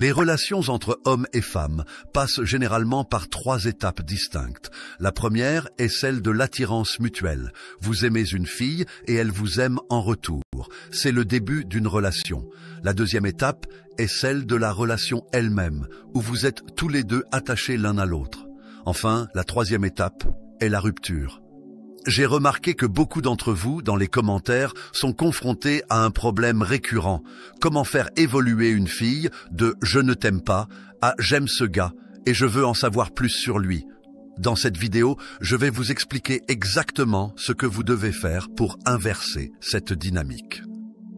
Les relations entre hommes et femmes passent généralement par 3 étapes distinctes. La première est celle de l'attirance mutuelle. Vous aimez une fille et elle vous aime en retour. C'est le début d'une relation. La deuxième étape est celle de la relation elle-même, où vous êtes tous les deux attachés l'un à l'autre. Enfin, la troisième étape est la rupture. J'ai remarqué que beaucoup d'entre vous, dans les commentaires, sont confrontés à un problème récurrent. Comment faire évoluer une fille de « je ne t'aime pas » à « j'aime ce gars et je veux en savoir plus sur lui ». Dans cette vidéo, je vais vous expliquer exactement ce que vous devez faire pour inverser cette dynamique.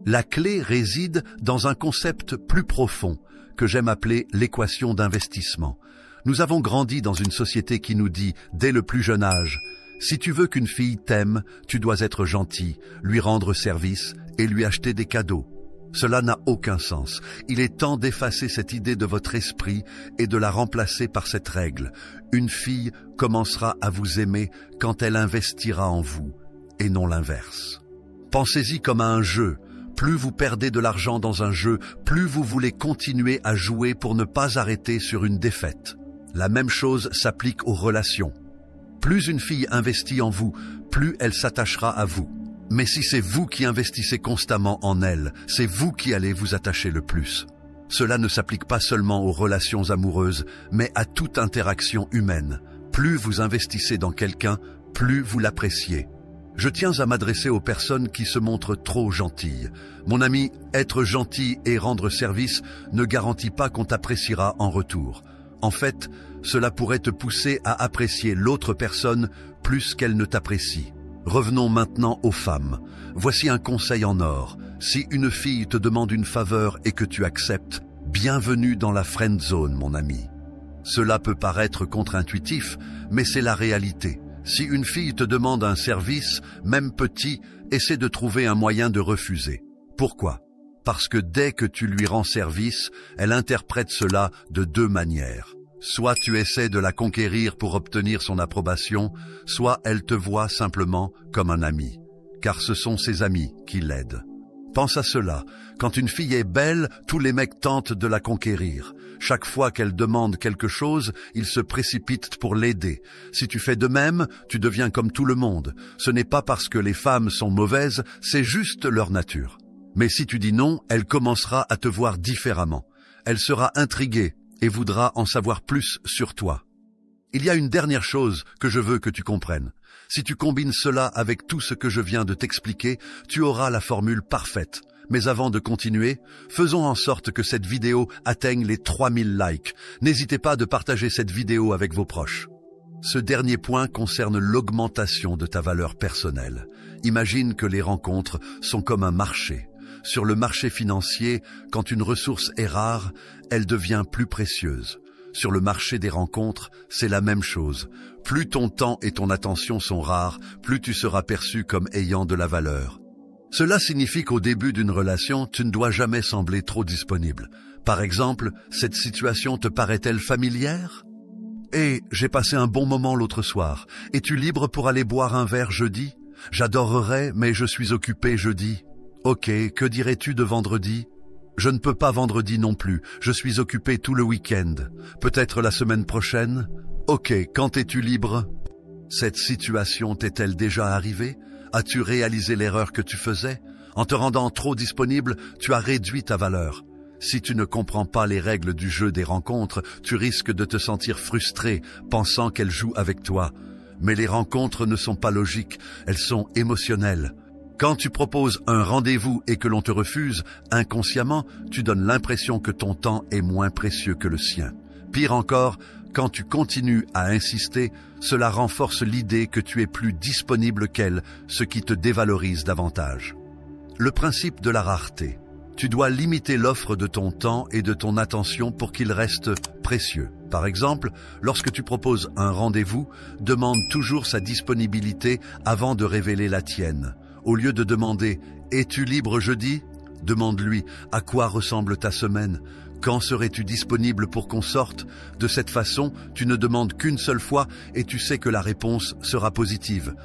La clé réside dans un concept plus profond que j'aime appeler l'équation d'investissement. Nous avons grandi dans une société qui nous dit, dès le plus jeune âge, si tu veux qu'une fille t'aime, tu dois être gentil, lui rendre service et lui acheter des cadeaux. Cela n'a aucun sens. Il est temps d'effacer cette idée de votre esprit et de la remplacer par cette règle. Une fille commencera à vous aimer quand elle investira en vous, et non l'inverse. Pensez-y comme à un jeu. Plus vous perdez de l'argent dans un jeu, plus vous voulez continuer à jouer pour ne pas arrêter sur une défaite. La même chose s'applique aux relations. Plus une fille investit en vous, plus elle s'attachera à vous. Mais si c'est vous qui investissez constamment en elle, c'est vous qui allez vous attacher le plus. Cela ne s'applique pas seulement aux relations amoureuses, mais à toute interaction humaine. Plus vous investissez dans quelqu'un, plus vous l'appréciez. Je tiens à m'adresser aux personnes qui se montrent trop gentilles. Mon ami, être gentil et rendre service ne garantit pas qu'on t'appréciera en retour. En fait, cela pourrait te pousser à apprécier l'autre personne plus qu'elle ne t'apprécie. Revenons maintenant aux femmes. Voici un conseil en or. Si une fille te demande une faveur et que tu acceptes, bienvenue dans la friend zone, mon ami. Cela peut paraître contre-intuitif, mais c'est la réalité. Si une fille te demande un service, même petit, essaie de trouver un moyen de refuser. Pourquoi ? Parce que dès que tu lui rends service, elle interprète cela de 2 manières. Soit tu essaies de la conquérir pour obtenir son approbation, soit elle te voit simplement comme un ami, car ce sont ses amis qui l'aident. Pense à cela. Quand une fille est belle, tous les mecs tentent de la conquérir. Chaque fois qu'elle demande quelque chose, ils se précipitent pour l'aider. Si tu fais de même, tu deviens comme tout le monde. Ce n'est pas parce que les femmes sont mauvaises, c'est juste leur nature. Mais si tu dis non, elle commencera à te voir différemment. Elle sera intriguée et voudra en savoir plus sur toi. Il y a une dernière chose que je veux que tu comprennes. Si tu combines cela avec tout ce que je viens de t'expliquer, tu auras la formule parfaite. Mais avant de continuer, faisons en sorte que cette vidéo atteigne les 3000 likes. N'hésitez pas de partager cette vidéo avec vos proches. Ce dernier point concerne l'augmentation de ta valeur personnelle. Imagine que les rencontres sont comme un marché. Sur le marché financier, quand une ressource est rare, elle devient plus précieuse. Sur le marché des rencontres, c'est la même chose. Plus ton temps et ton attention sont rares, plus tu seras perçu comme ayant de la valeur. Cela signifie qu'au début d'une relation, tu ne dois jamais sembler trop disponible. Par exemple, cette situation te paraît-elle familière ? J'ai passé un bon moment l'autre soir. Es-tu libre pour aller boire un verre jeudi ? J'adorerais, mais je suis occupé jeudi. Ok, que dirais-tu de vendredi ? Je ne peux pas vendredi non plus, je suis occupé tout le week-end. Peut-être la semaine prochaine ? Ok, quand es-tu libre ? Cette situation t'est-elle déjà arrivée ? As-tu réalisé l'erreur que tu faisais ? En te rendant trop disponible, tu as réduit ta valeur. Si tu ne comprends pas les règles du jeu des rencontres, tu risques de te sentir frustré, pensant qu'elles jouent avec toi. Mais les rencontres ne sont pas logiques, elles sont émotionnelles. Quand tu proposes un rendez-vous et que l'on te refuse, inconsciemment, tu donnes l'impression que ton temps est moins précieux que le sien. Pire encore, quand tu continues à insister, cela renforce l'idée que tu es plus disponible qu'elle, ce qui te dévalorise davantage. Le principe de la rareté. Tu dois limiter l'offre de ton temps et de ton attention pour qu'il reste précieux. Par exemple, lorsque tu proposes un rendez-vous, demande toujours sa disponibilité avant de révéler la tienne. Au lieu de demander « Es-tu libre jeudi ?» demande-lui « À quoi ressemble ta semaine ? Quand serais-tu disponible pour qu'on sorte ?» De cette façon, tu ne demandes qu'une seule fois et tu sais que la réponse sera positive.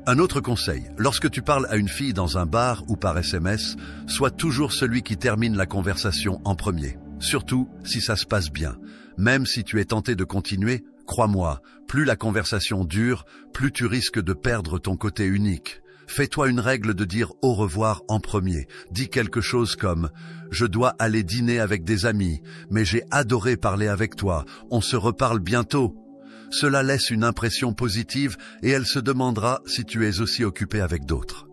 Un autre conseil, lorsque tu parles à une fille dans un bar ou par SMS, sois toujours celui qui termine la conversation en premier. Surtout si ça se passe bien. Même si tu es tenté de continuer, crois-moi, plus la conversation dure, plus tu risques de perdre ton côté unique. Fais-toi une règle de dire au revoir en premier. Dis quelque chose comme « Je dois aller dîner avec des amis, mais j'ai adoré parler avec toi, on se reparle bientôt ». Cela laisse une impression positive et elle se demandera si tu es aussi occupé avec d'autres.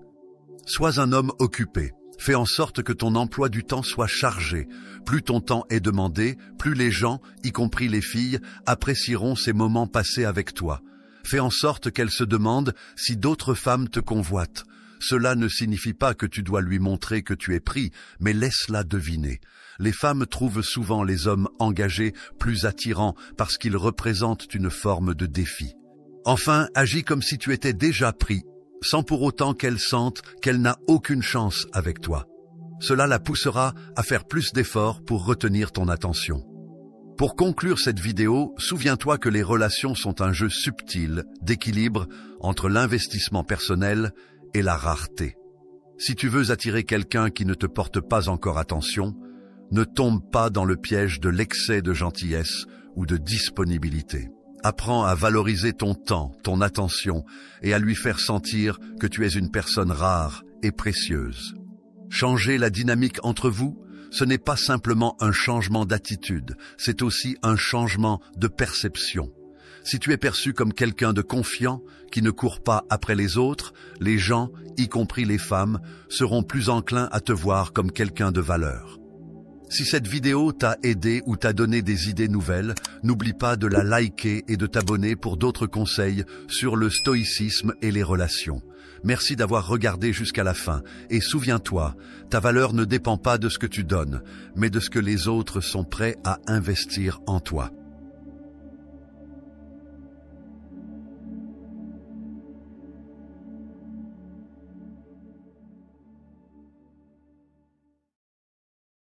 Sois un homme occupé. Fais en sorte que ton emploi du temps soit chargé. Plus ton temps est demandé, plus les gens, y compris les filles, apprécieront ces moments passés avec toi. Fais en sorte qu'elle se demande si d'autres femmes te convoitent. Cela ne signifie pas que tu dois lui montrer que tu es pris, mais laisse-la deviner. Les femmes trouvent souvent les hommes engagés plus attirants parce qu'ils représentent une forme de défi. Enfin, agis comme si tu étais déjà pris, sans pour autant qu'elle sente qu'elle n'a aucune chance avec toi. Cela la poussera à faire plus d'efforts pour retenir ton attention. Pour conclure cette vidéo, souviens-toi que les relations sont un jeu subtil d'équilibre entre l'investissement personnel et la rareté. Si tu veux attirer quelqu'un qui ne te porte pas encore attention, ne tombe pas dans le piège de l'excès de gentillesse ou de disponibilité. Apprends à valoriser ton temps, ton attention et à lui faire sentir que tu es une personne rare et précieuse. Changer la dynamique entre vous, ce n'est pas simplement un changement d'attitude, c'est aussi un changement de perception. Si tu es perçu comme quelqu'un de confiant, qui ne court pas après les autres, les gens, y compris les femmes, seront plus enclins à te voir comme quelqu'un de valeur. Si cette vidéo t'a aidé ou t'a donné des idées nouvelles, n'oublie pas de la liker et de t'abonner pour d'autres conseils sur le stoïcisme et les relations. Merci d'avoir regardé jusqu'à la fin et souviens-toi, ta valeur ne dépend pas de ce que tu donnes, mais de ce que les autres sont prêts à investir en toi.